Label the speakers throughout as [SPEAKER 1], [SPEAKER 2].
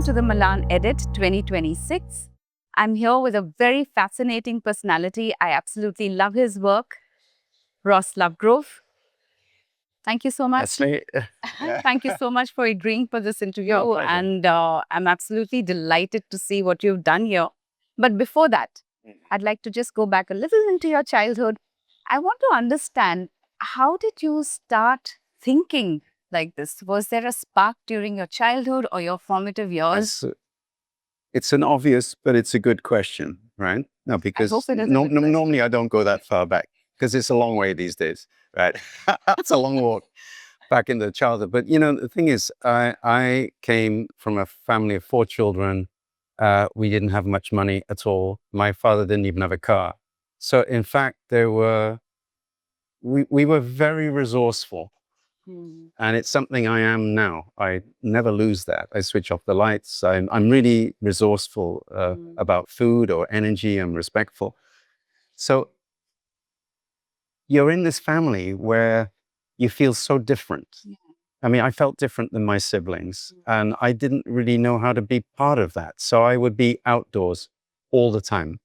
[SPEAKER 1] Welcome to the Milan Edit 2026. I'm here with a very fascinating personality. I absolutely love his work, Ross Lovegrove. Thank you so much.
[SPEAKER 2] That's me.
[SPEAKER 1] Thank you so much for agreeing for this interview.
[SPEAKER 2] No, pleasure.
[SPEAKER 1] And I'm absolutely delighted to see what you've done here. But before that, I'd like to just go back a little into your childhood. I want to understand, how did you start thinking like this? Was there a spark during your childhood or your formative years?
[SPEAKER 2] It's an obvious, but it's a good question, right? No, because
[SPEAKER 1] hope it is a good question.
[SPEAKER 2] normally I don't go that far back because it's a long way these days, right? It's a long walk back in the childhood. But you know, the thing is, I came from a family of 4 children. We didn't have much money at all. My father didn't even have a car. So in fact, we were very resourceful. And it's something I am now. I never lose that. I switch off the lights. I'm really resourceful about food or energy. I'm respectful. So you're in this family where you feel so different.
[SPEAKER 1] Yeah.
[SPEAKER 2] I mean, I felt different than my siblings, and I didn't really know how to be part of that. So I would be outdoors all the time.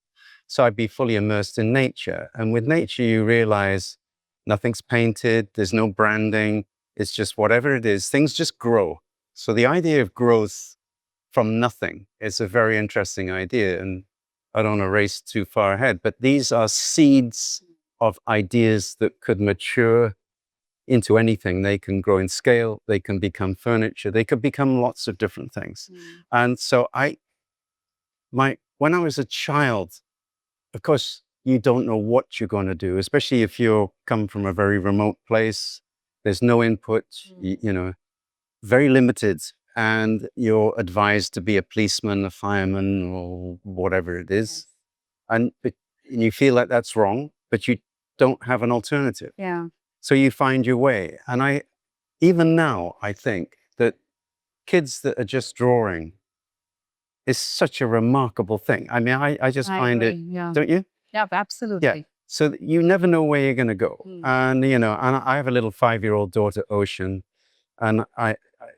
[SPEAKER 2] So I'd be fully immersed in nature. And with nature, you realize nothing's painted, there's no branding. It's just whatever it is, things just grow. So the idea of growth from nothing is a very interesting idea. And I don't want to race too far ahead, but these are seeds of ideas that could mature into anything. They can grow in scale, they can become furniture, they could become lots of different things. And so when I was a child, of course, you don't know what you're going to do, especially if you come from a very remote place. There's no input, you know, very limited. And you're advised to be a policeman, a fireman, or whatever it is. And you feel like that's wrong, but you don't have an alternative.
[SPEAKER 1] Yeah.
[SPEAKER 2] So you find your way. And even now, I think that kids that are just drawing is such a remarkable thing. I mean, I just find
[SPEAKER 1] agree,
[SPEAKER 2] it,
[SPEAKER 1] yeah.
[SPEAKER 2] don't you?
[SPEAKER 1] Yeah, absolutely.
[SPEAKER 2] Yeah. So you never know where you're going to go. And, you know, and I have a little 5-year-old daughter, Ocean, and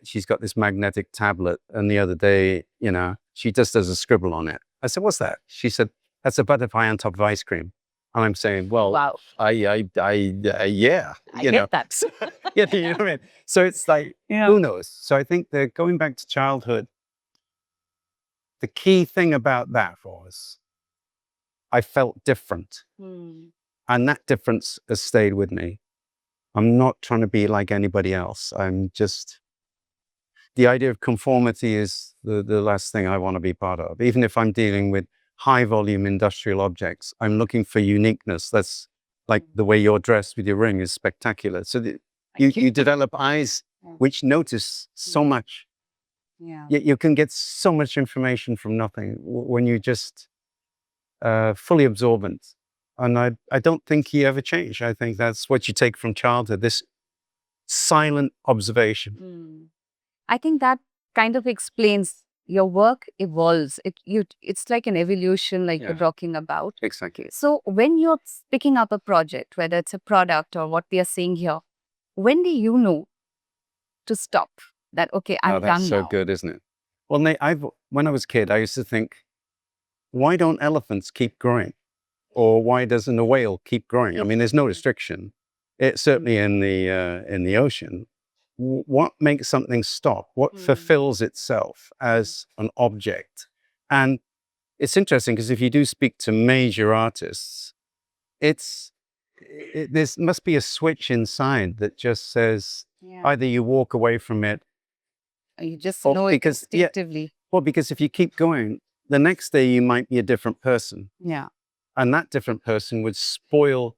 [SPEAKER 2] she's got this magnetic tablet. And the other day, you know, she just does a scribble on it. I said, "What's that?" She said, "That's a butterfly on top of ice cream." And I'm saying, well,
[SPEAKER 1] Wow.
[SPEAKER 2] yeah,
[SPEAKER 1] I
[SPEAKER 2] you know,
[SPEAKER 1] get that.
[SPEAKER 2] you know what I mean? So it's like,
[SPEAKER 1] Yeah.
[SPEAKER 2] who knows? So I think that going back to childhood, the key thing about that was I felt different. And that difference has stayed with me. I'm not trying to be like anybody else. The idea of conformity is the last thing I want to be part of. Even if I'm dealing with high volume industrial objects, I'm looking for uniqueness. That's like the way you're dressed with your ring is spectacular. So you develop eyes which notice so much.
[SPEAKER 1] Yeah.
[SPEAKER 2] You can get so much information from nothing when you just fully absorbent. And I don't think you ever change. I think that's what you take from childhood, this silent observation.
[SPEAKER 1] I think that kind of explains your work evolves. It's like an evolution, like you're
[SPEAKER 2] Yeah.
[SPEAKER 1] talking about.
[SPEAKER 2] Exactly.
[SPEAKER 1] So when you're picking up a project, whether it's a product or what we are seeing here, when do you know to stop? That, okay, I'm
[SPEAKER 2] Oh, that's
[SPEAKER 1] done
[SPEAKER 2] so
[SPEAKER 1] now.
[SPEAKER 2] good, isn't it? Well, Nate, when I was a kid, I used to think, why don't elephants keep growing? Or why doesn't a whale keep growing? I mean, there's no restriction. It's certainly in the ocean. What makes something stop? What fulfills itself as an object? And it's interesting because if you do speak to major artists, there must be a switch inside that just says either you walk away from it,
[SPEAKER 1] You just
[SPEAKER 2] or
[SPEAKER 1] know it
[SPEAKER 2] because
[SPEAKER 1] instinctively.
[SPEAKER 2] well, because if you keep going, the next day you might be a different person,
[SPEAKER 1] Yeah.
[SPEAKER 2] and that different person would spoil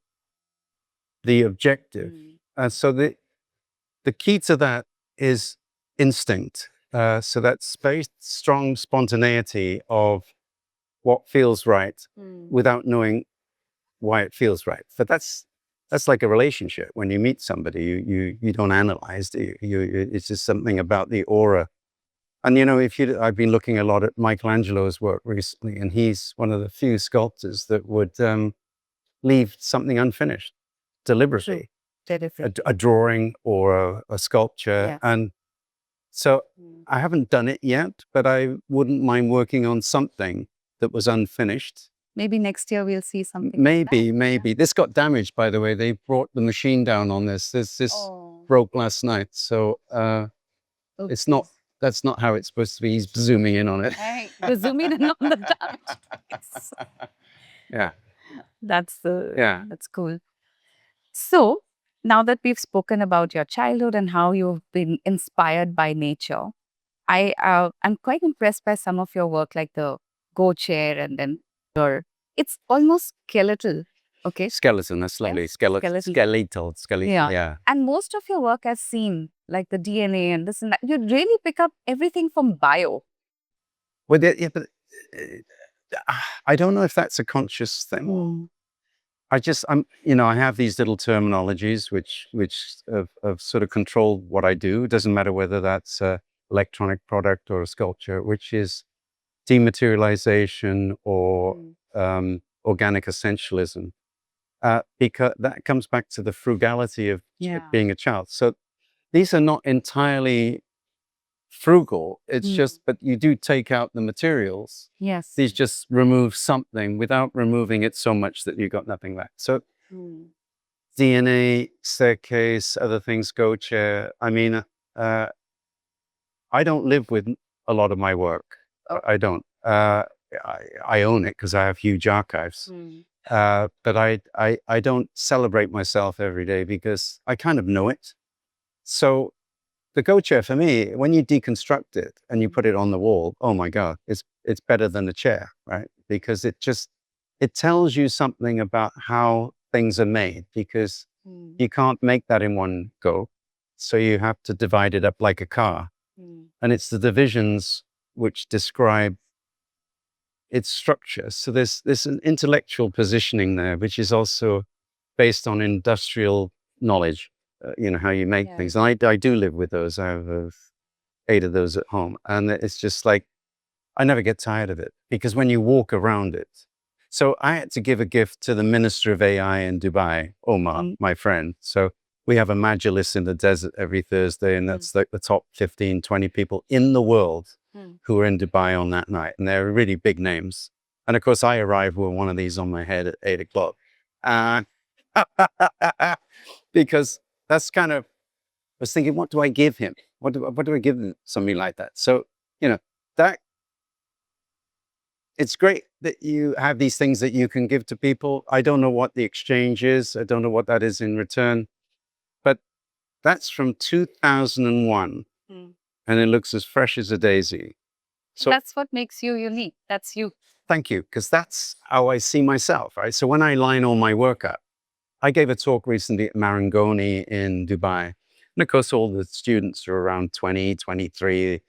[SPEAKER 2] the objective. And so the key to that is instinct. So that's very strong spontaneity of what feels right without knowing why it feels right. But that's like a relationship. When you meet somebody, you don't analyze. It's just something about the aura. And you know, I've been looking a lot at Michelangelo's work recently, and he's one of the few sculptors that would leave something unfinished deliberately. A drawing or a sculpture.
[SPEAKER 1] Yes.
[SPEAKER 2] And So I haven't done it yet, but I wouldn't mind working on something that was unfinished.
[SPEAKER 1] Maybe next year we'll see something.
[SPEAKER 2] Maybe. This got damaged, by the way. They brought the machine down on this. This
[SPEAKER 1] Oh,
[SPEAKER 2] broke last night. So it's not, that's not how it's supposed to be. He's zooming in on it.
[SPEAKER 1] hey, we're zooming in on the damage. Yes.
[SPEAKER 2] Yeah.
[SPEAKER 1] Yeah. That's cool. So now that we've spoken about your childhood and how you've been inspired by nature, I'm quite impressed by some of your work, like the Go chair, and then your it's almost skeletal. Okay.
[SPEAKER 2] Skeleton, that's lovely. Skeletal. Yeah.
[SPEAKER 1] And most of your work I've seen, like the DNA and this and that, you really pick up everything from bio.
[SPEAKER 2] Well, yeah, but I don't know if that's a conscious thing. I have these little terminologies which have sort of controlled what I do. It doesn't matter whether that's a electronic product or a sculpture, which is dematerialization or organic essentialism. Because that comes back to the frugality of being a child. So these are not entirely frugal. It's just, but you do take out the materials.
[SPEAKER 1] Yes.
[SPEAKER 2] These just remove something without removing it so much that you got nothing left. So DNA, staircase, other things, Go chair. I mean, I don't live with a lot of my work. I don't. I own it because I have huge archives. But I don't celebrate myself every day because I kind of know it. So the Go chair for me, when you deconstruct it and you put it on the wall, oh my God, it's better than a chair, right? Because it tells you something about how things are made, because you can't make that in one go. So you have to divide it up like a car. And it's the divisions which describe its structure. So there's an intellectual positioning there, which is also based on industrial knowledge, how you make things. And I do live with those. I have 8 of those at home. And it's just like, I never get tired of it, because when you walk around it. So I had to give a gift to the Minister of AI in Dubai, Omar, my friend. So we have a Majlis in the desert every Thursday, and that's like the top 15, 20 people in the world who are in Dubai on that night. And they're really big names. And of course, I arrived with one of these on my head at 8 o'clock. Because that's kind of, I was thinking, what do I give him? What do I give him? Something like that. So, that it's great that you have these things that you can give to people. I don't know what the exchange is. I don't know what that is in return, but that's from 2001 and it looks as fresh as a daisy. So
[SPEAKER 1] that's what makes you unique. That's you.
[SPEAKER 2] Thank you, because that's how I see myself, right? So when I line all my work up, I gave a talk recently at Marangoni in Dubai. And of course, all the students are around 20, 23.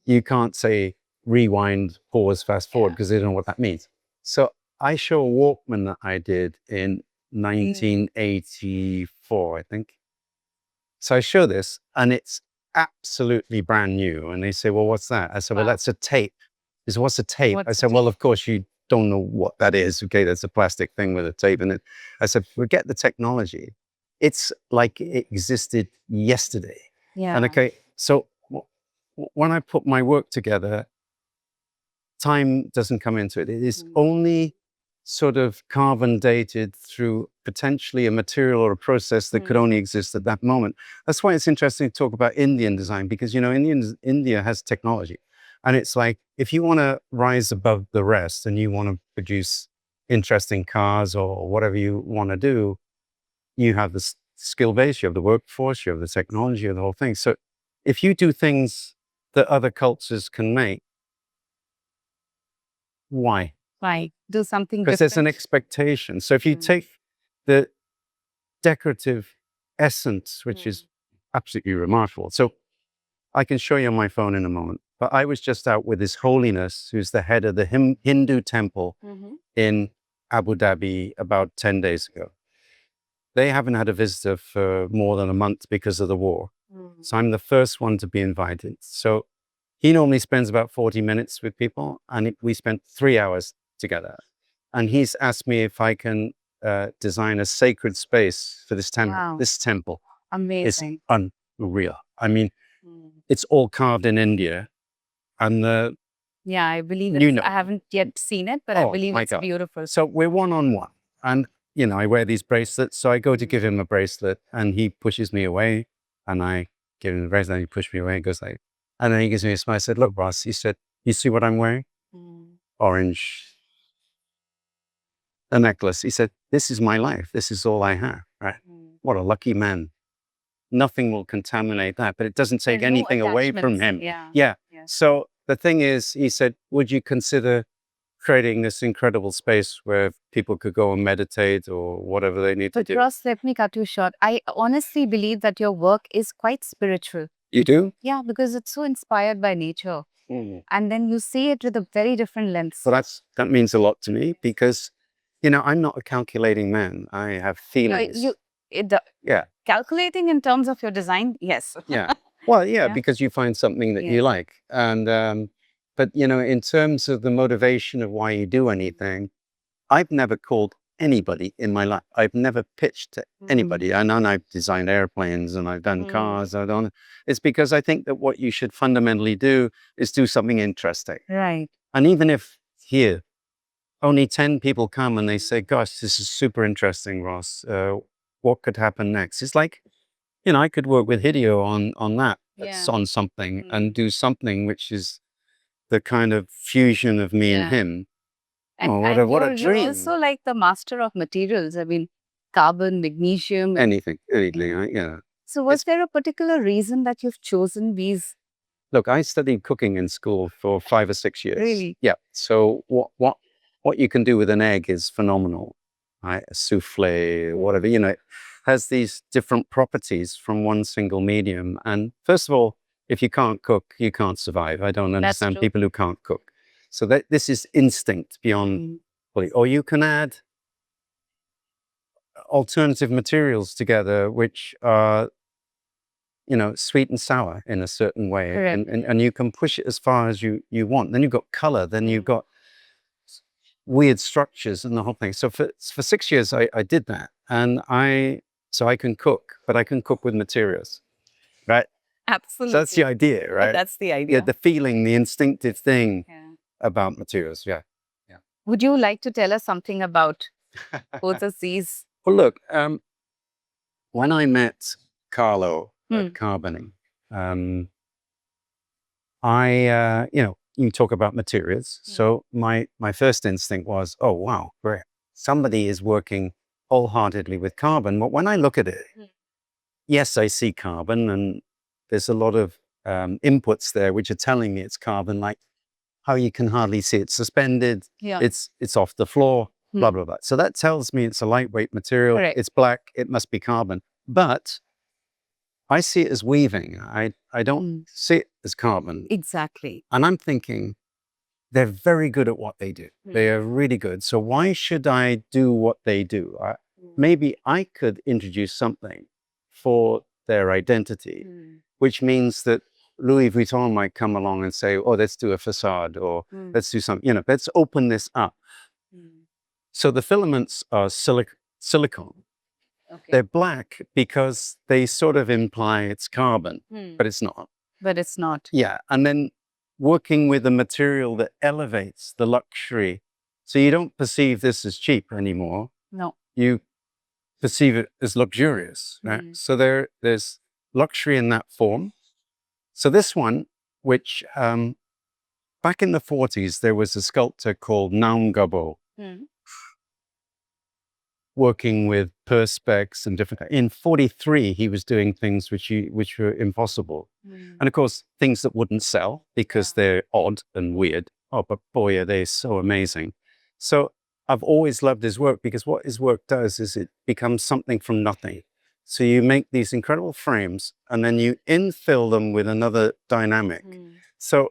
[SPEAKER 2] You can't say rewind, pause, fast forward, because they don't know what that means. So I show a Walkman that I did in 1984, I think. So I show this and it's absolutely brand new. And they say, well, what's that? I said, well, that's a tape. They said, what's a tape? I said, well, of course you don't know what that is. Okay, that's a plastic thing with a tape in it. I said, forget the technology. It's like it existed yesterday. And okay, so when I put my work together, time doesn't come into it. It is only sort of carbon dated through potentially a material or a process that could only exist at that moment. That's why it's interesting to talk about Indian design, because, India has technology. And it's like, if you want to rise above the rest and you want to produce interesting cars or whatever you want to do, you have the skill base, you have the workforce, you have the technology, you have the whole thing. So if you do things that other cultures can make, why?
[SPEAKER 1] Why? Do something
[SPEAKER 2] Because there's an expectation. So if you take the decorative essence, which is absolutely remarkable. So I can show you on my phone in a moment, but I was just out with His Holiness, who's the head of the Hindu temple in Abu Dhabi about 10 days ago. They haven't had a visitor for more than a month because of the war. So I'm the first one to be invited. So he normally spends about 40 minutes with people, and we spent 3 hours together. And he's asked me if I can design a sacred space for this temple.
[SPEAKER 1] Wow.
[SPEAKER 2] This temple is
[SPEAKER 1] Amazing.
[SPEAKER 2] unreal. I mean, It's all carved in India. And
[SPEAKER 1] Yeah, I believe
[SPEAKER 2] you
[SPEAKER 1] it's,
[SPEAKER 2] know,
[SPEAKER 1] I haven't yet seen it, but I
[SPEAKER 2] oh
[SPEAKER 1] believe
[SPEAKER 2] my
[SPEAKER 1] it's
[SPEAKER 2] God.
[SPEAKER 1] beautiful.
[SPEAKER 2] So we're one-on-one. And, I wear these bracelets. So I go to give him a bracelet and he pushes me away. And I give him the bracelet and he pushes me away and goes like, and then he gives me a smile. I said, look, Ross, he said, you see what I'm wearing? Orange, a necklace. He said, this is my life. This is all I have. Right? What a lucky man. Nothing will contaminate that, but it doesn't take
[SPEAKER 1] There's no
[SPEAKER 2] anything away from
[SPEAKER 1] attachments.
[SPEAKER 2] him.
[SPEAKER 1] Yeah.
[SPEAKER 2] Yeah.
[SPEAKER 1] Yes.
[SPEAKER 2] So the thing is, he said, would you consider creating this incredible space where people could go and meditate or whatever they need to
[SPEAKER 1] But
[SPEAKER 2] do?
[SPEAKER 1] Ross, let me cut you short. I honestly believe that your work is quite spiritual.
[SPEAKER 2] You do?
[SPEAKER 1] Yeah, because it's so inspired by nature.
[SPEAKER 2] Mm.
[SPEAKER 1] And then you see it with a very different lens.
[SPEAKER 2] So that means a lot to me because, I'm not a calculating man. I have feelings. Yeah.
[SPEAKER 1] Calculating in terms of your design, yes.
[SPEAKER 2] Yeah. Well, yeah,
[SPEAKER 1] Yeah.
[SPEAKER 2] because you find something that
[SPEAKER 1] Yeah.
[SPEAKER 2] you like. And, but, in terms of the motivation of why you do anything, I've never called anybody in my life. I've never pitched to anybody. And I've designed airplanes and I've done cars. It's because I think that what you should fundamentally do is do something interesting.
[SPEAKER 1] Right.
[SPEAKER 2] And even if here, only 10 people come and they say, gosh, this is super interesting, Ross. What could happen next? It's like, I could work with Hideo on that, on something and do something which is the kind of fusion of me and him.
[SPEAKER 1] And,
[SPEAKER 2] Oh,
[SPEAKER 1] and
[SPEAKER 2] what a
[SPEAKER 1] you're
[SPEAKER 2] dream.
[SPEAKER 1] also like the master of materials. I mean, carbon, magnesium.
[SPEAKER 2] Anything.
[SPEAKER 1] So was there a particular reason that you've chosen these?
[SPEAKER 2] Look, I studied cooking in school for 5 or 6 years.
[SPEAKER 1] Really?
[SPEAKER 2] Yeah. So what you can do with an egg is phenomenal. Right? A souffle, whatever, it has these different properties from one single medium. And first of all, if you can't cook, you can't survive. I don't understand people who can't cook. So this is instinct beyond, or you can add alternative materials together, which are, sweet and sour in a certain way.
[SPEAKER 1] Correct.
[SPEAKER 2] And you can push it as far as you want. Then you've got color, then you've got weird structures and the whole thing. So for 6 years, I did that. And so I can cook, but I can cook with materials, right?
[SPEAKER 1] Absolutely.
[SPEAKER 2] So that's the idea, right?
[SPEAKER 1] That's the idea.
[SPEAKER 2] Yeah, the feeling, the instinctive thing about materials. Yeah.
[SPEAKER 1] Would you like to tell us something about both of these?
[SPEAKER 2] Well, look, when I met Carlo at Carboning, you talk about materials. So my first instinct was, oh, wow, great. Somebody is working wholeheartedly with carbon. But when I look at it, yes, I see carbon and there's a lot of inputs there which are telling me it's carbon, like how you can hardly see it suspended.
[SPEAKER 1] Yeah.
[SPEAKER 2] It's off the floor, blah, blah, blah. So that tells me it's a lightweight material.
[SPEAKER 1] Correct.
[SPEAKER 2] It's black. It must be carbon. But I see it as weaving. I don't see it as carbon.
[SPEAKER 1] Exactly.
[SPEAKER 2] And I'm thinking, they're very good at what they do. They are really good. So why should I do what they do? Maybe I could introduce something for their identity, which means that Louis Vuitton might come along and say, oh, let's do a facade or let's do something, let's open this up. So the filaments are silicone. Okay. They're black because they sort of imply it's carbon, but it's not.
[SPEAKER 1] But it's not.
[SPEAKER 2] Yeah. And then working with a material that elevates the luxury. So you don't perceive this as cheap anymore.
[SPEAKER 1] No.
[SPEAKER 2] You perceive it as luxurious, right? So there's luxury in that form. So this one, which back in the 40s, there was a sculptor called Naum Gabo, working with perspex and different. In 43, he was doing things which were impossible, and of course things that wouldn't sell because they're odd and weird. Oh, but boy, are they so amazing! So I've always loved his work because what his work does is it becomes something from nothing. So you make these incredible frames and then you infill them with another dynamic. So,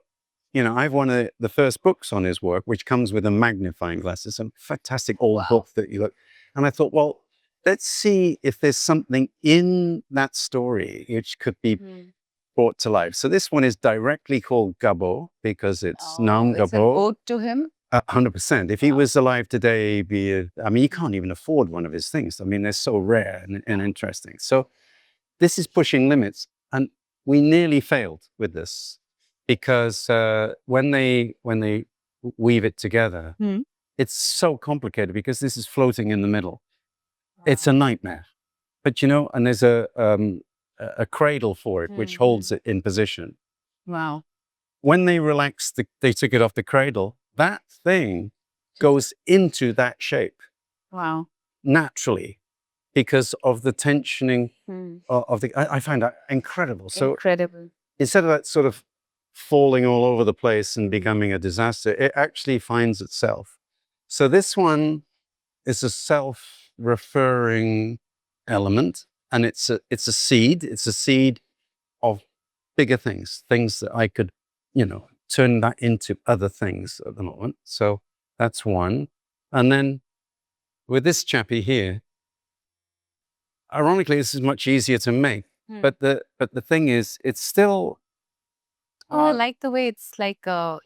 [SPEAKER 2] I've one of the first books on his work, which comes with a magnifying glass. It's a fantastic old book that you look. And I thought, well, let's see if there's something in that story which could be brought to life. So this one is directly called Gabo because it's Naum Gabo.
[SPEAKER 1] It's an ode to him?
[SPEAKER 2] 100%. If he was alive today, he'd be, you can't even afford one of his things. I mean, they're so rare and interesting. So this is pushing limits. And we nearly failed with this because when they weave it together, it's so complicated because this is floating in the middle. It's a nightmare. But and there's a cradle for it, which holds it in position.
[SPEAKER 1] Wow.
[SPEAKER 2] When they relaxed, they took it off the cradle, that thing goes into that shape.
[SPEAKER 1] Wow.
[SPEAKER 2] Naturally, because of the tensioning of the, I find that incredible. So
[SPEAKER 1] incredible.
[SPEAKER 2] instead of that sort of falling all over the place and becoming a disaster, it actually finds itself. So this one is a self-referring element, and it's a seed. It's a seed of bigger things that I could, turn that into other things at the moment. So that's one. And then with this chappy here, ironically, this is much easier to make. But the thing is, it's still.
[SPEAKER 1] I like the way it's like,
[SPEAKER 2] well,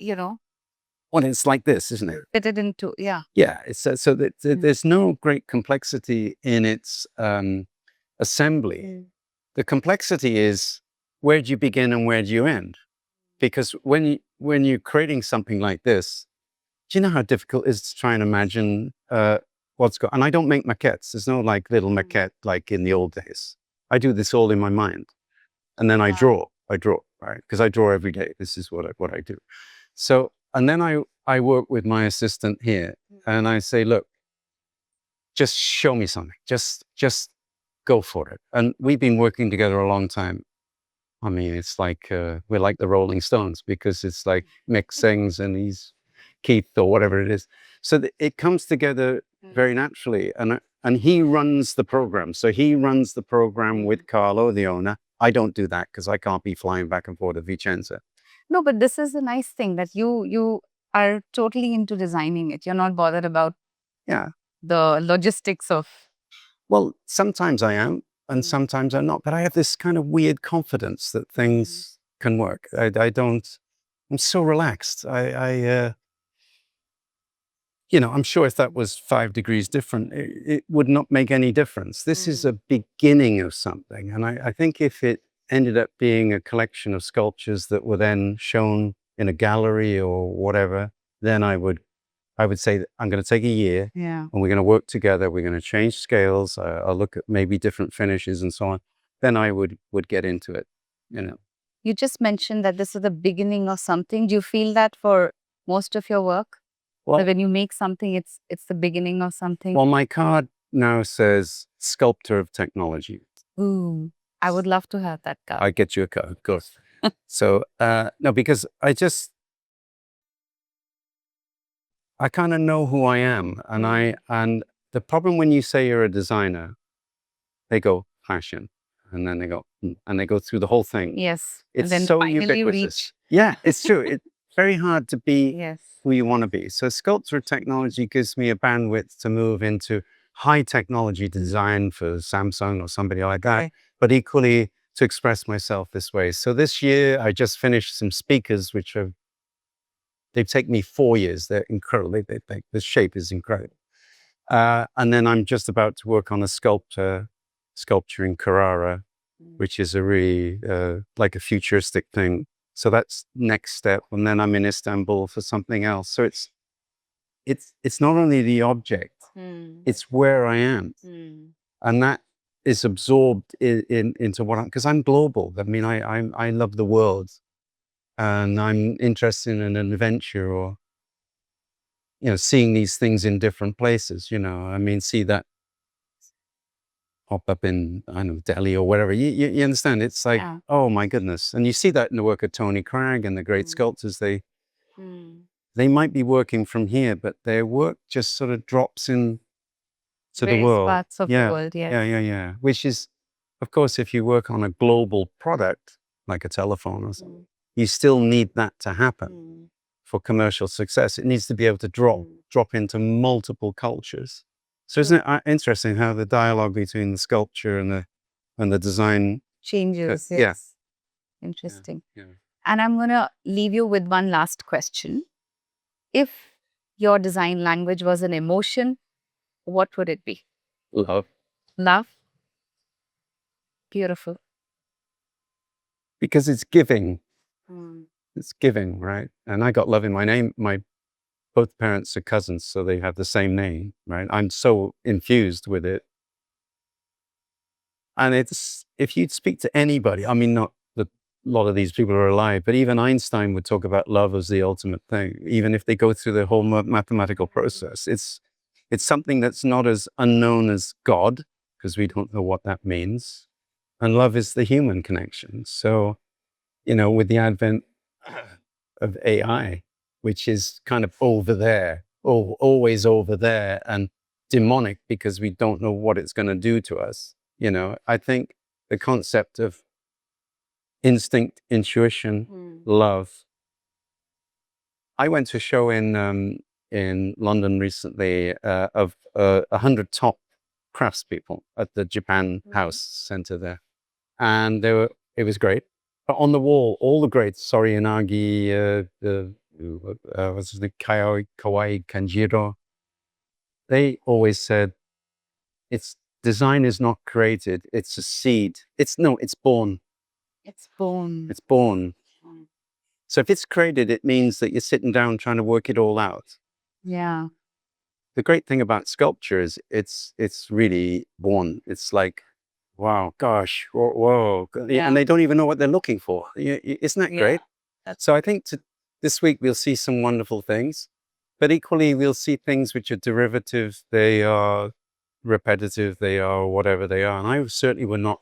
[SPEAKER 2] it's like this, isn't it?
[SPEAKER 1] fitted into, yeah.
[SPEAKER 2] Yeah. It's so that there's no great complexity in its assembly. The complexity is, where do you begin and where do you end? Because when you're creating something like this, do you know how difficult it is to try and imagine what's going? And I don't make maquettes. There's no like little maquette like in the old days. I do this all in my mind, and then I draw, right? Because I draw every day. This is what I do. So, and then I work with my assistant here, and I say, look, just show me something. Just go for it. And we've been working together a long time. I mean, it's like we're like the Rolling Stones, because it's like Mick sings and he's Keith or whatever it is. So it comes together very naturally, and he runs the program. So he runs the program with Carlo, the owner. I don't do that because I can't be flying back and forth to Vicenza.
[SPEAKER 1] No, but this is the nice thing, that you are totally into designing it. You're not bothered about the logistics of.
[SPEAKER 2] Well, sometimes I am, and sometimes I'm not. But I have this kind of weird confidence that things can work. I don't. I'm so relaxed. I'm sure if that was 5 degrees different, it would not make any difference. This is a beginning of something. And I think if it ended up being a collection of sculptures that were then shown in a gallery or whatever, then I would say that I'm going to take a year, and we're going to work together. We're going to change scales. I'll look at maybe different finishes and so on. Then I would get into it,
[SPEAKER 1] You just mentioned that this is the beginning of something. Do you feel that for most of your work?
[SPEAKER 2] Well,
[SPEAKER 1] That when you make something, it's the beginning of something?
[SPEAKER 2] well, my card now says sculptor of technology.
[SPEAKER 1] Ooh, I would love to have that card.
[SPEAKER 2] I get you a card, of course. So no, because I kind of know who I am, and the problem when you say you're a designer, they go fashion, and then they go and they go through the whole thing.
[SPEAKER 1] Yes,
[SPEAKER 2] It's
[SPEAKER 1] and then
[SPEAKER 2] so
[SPEAKER 1] finally
[SPEAKER 2] ubiquitous.
[SPEAKER 1] reach.
[SPEAKER 2] Yeah, it's true. It's very hard to be
[SPEAKER 1] Yes.
[SPEAKER 2] who you want to be. So sculptor technology gives me a bandwidth to move into high technology design for Samsung or somebody like that,
[SPEAKER 1] Okay.
[SPEAKER 2] but equally to express myself this way. So this year I just finished some speakers, which they've taken me 4 years. They're incredible. The shape is incredible. And then I'm just about to work on a sculpture in Carrara, which is a really like a futuristic thing. So that's next step. And then I'm in Istanbul for something else. So it's not only the object, it's where I am. And that is absorbed into what because I'm global. I mean, I love the world, and I'm interested in an adventure, or seeing these things in different places. I mean, see that pop up in, I don't know, Delhi or whatever. You understand? It's like, oh my goodness. And you see that in the work of Tony Cragg and the great sculptors. They might be working from here, but their work just sort of drops in to the
[SPEAKER 1] Various
[SPEAKER 2] world.
[SPEAKER 1] parts of the world, yes.
[SPEAKER 2] Yeah. Which is, of course, if you work on a global product, like a telephone or something, you still need that to happen for commercial success. It needs to be able to drop into multiple cultures. So isn't it interesting how the dialogue between the sculpture and the design
[SPEAKER 1] Changes,
[SPEAKER 2] yeah.
[SPEAKER 1] yes. Interesting.
[SPEAKER 2] Yeah.
[SPEAKER 1] And I'm going to leave you with one last question. If your design language was an emotion, what would it be?
[SPEAKER 2] Love.
[SPEAKER 1] Love? Beautiful.
[SPEAKER 2] because it's giving.
[SPEAKER 1] Mm.
[SPEAKER 2] It's giving, right? And I got love in my name. My both parents are cousins, so they have the same name, right? I'm so infused with it. And it's, if you'd speak to anybody, I mean, not that a lot of these people are alive, but even Einstein would talk about love as the ultimate thing, even if they go through the whole mathematical process. It's something that's not as unknown as God, because we don't know what that means. And love is the human connection. So, with the advent of AI, which is kind of over there, always over there, and demonic because we don't know what it's going to do to us. I think the concept of instinct, intuition, love. I went to a show in London recently of 100 top craftspeople at the Japan House Center there, and it was great. But on the wall, all the greats, Sori Inagi, was the Kawai Kanjiro, they always said, it's design is not created, it's a seed. It's born.
[SPEAKER 1] It's born.
[SPEAKER 2] It's born. So if it's created, it means that you're sitting down trying to work it all out.
[SPEAKER 1] Yeah.
[SPEAKER 2] The great thing about sculpture is it's really born. It's like, wow, gosh, whoa.
[SPEAKER 1] Yeah.
[SPEAKER 2] And they don't even know what they're looking for. Isn't that
[SPEAKER 1] Yeah.
[SPEAKER 2] great? So I think this week we'll see some wonderful things, but equally we'll see things which are derivative. They are repetitive. They are whatever they are. And I certainly would not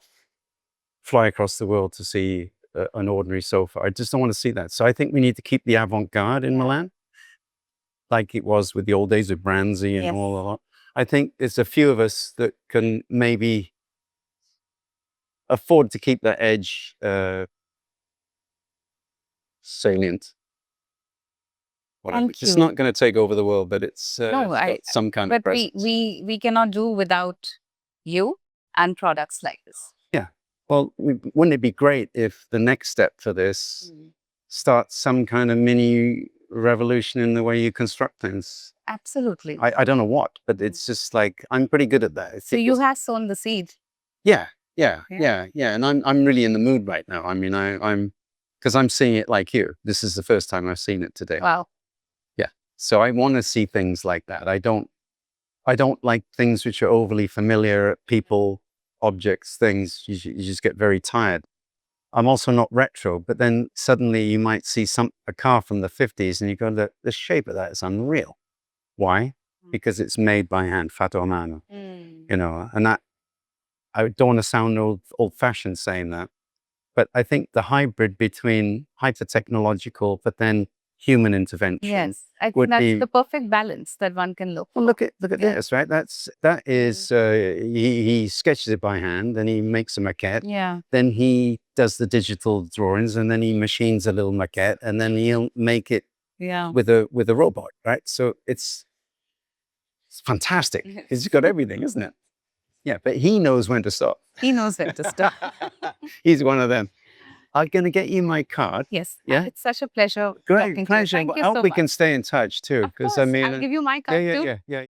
[SPEAKER 2] fly across the world to see an ordinary sofa. I just don't want to see that. So I think we need to keep the avant-garde in Milan, like it was with the old days of Branzi and all of that. I think there's a few of us that can maybe afford to keep that edge salient. Whatever.
[SPEAKER 1] Thank
[SPEAKER 2] It's
[SPEAKER 1] you.
[SPEAKER 2] not going to take over the world, but it's
[SPEAKER 1] No,
[SPEAKER 2] got some kind of
[SPEAKER 1] but
[SPEAKER 2] presence.
[SPEAKER 1] we cannot do without you and products like this.
[SPEAKER 2] Yeah. Well, wouldn't it be great if the next step for this starts some kind of mini revolution in the way you construct things?
[SPEAKER 1] Absolutely.
[SPEAKER 2] I don't know what, but it's just like, I'm pretty good at that.
[SPEAKER 1] So you have sown the seed.
[SPEAKER 2] Yeah. And I'm really in the mood right now. I mean, I'm because I'm seeing it like you. This is the first time I've seen it today.
[SPEAKER 1] Wow.
[SPEAKER 2] Yeah. So I want to see things like that. I don't like things which are overly familiar, people, objects, things. You just get very tired. I'm also not retro, but then suddenly you might see a car from the 50s and you go, the shape of that is unreal. Why? Because it's made by hand, fatto a mano, and that, I don't want to sound old-fashioned saying that, but I think the hybrid between hyper-technological, but then human intervention.
[SPEAKER 1] I think that's the perfect balance that one can look for.
[SPEAKER 2] Well, look at this, right? That is, he sketches it by hand, then he makes a maquette.
[SPEAKER 1] Yeah.
[SPEAKER 2] Then he does the digital drawings, and then he machines a little maquette, and then he'll make it with a robot, right? So it's fantastic. He's got everything, isn't it? Yeah, but he knows when to stop.
[SPEAKER 1] He knows when to stop.
[SPEAKER 2] He's one of them. I'm going to get you my card.
[SPEAKER 1] Yes.
[SPEAKER 2] Yeah.
[SPEAKER 1] It's such a pleasure.
[SPEAKER 2] Great
[SPEAKER 1] talking
[SPEAKER 2] pleasure.
[SPEAKER 1] To you. Thank
[SPEAKER 2] I
[SPEAKER 1] you
[SPEAKER 2] hope
[SPEAKER 1] so
[SPEAKER 2] we
[SPEAKER 1] much.
[SPEAKER 2] can stay in touch too.
[SPEAKER 1] Of
[SPEAKER 2] Because
[SPEAKER 1] course. I'll give you my card too.
[SPEAKER 2] Yeah.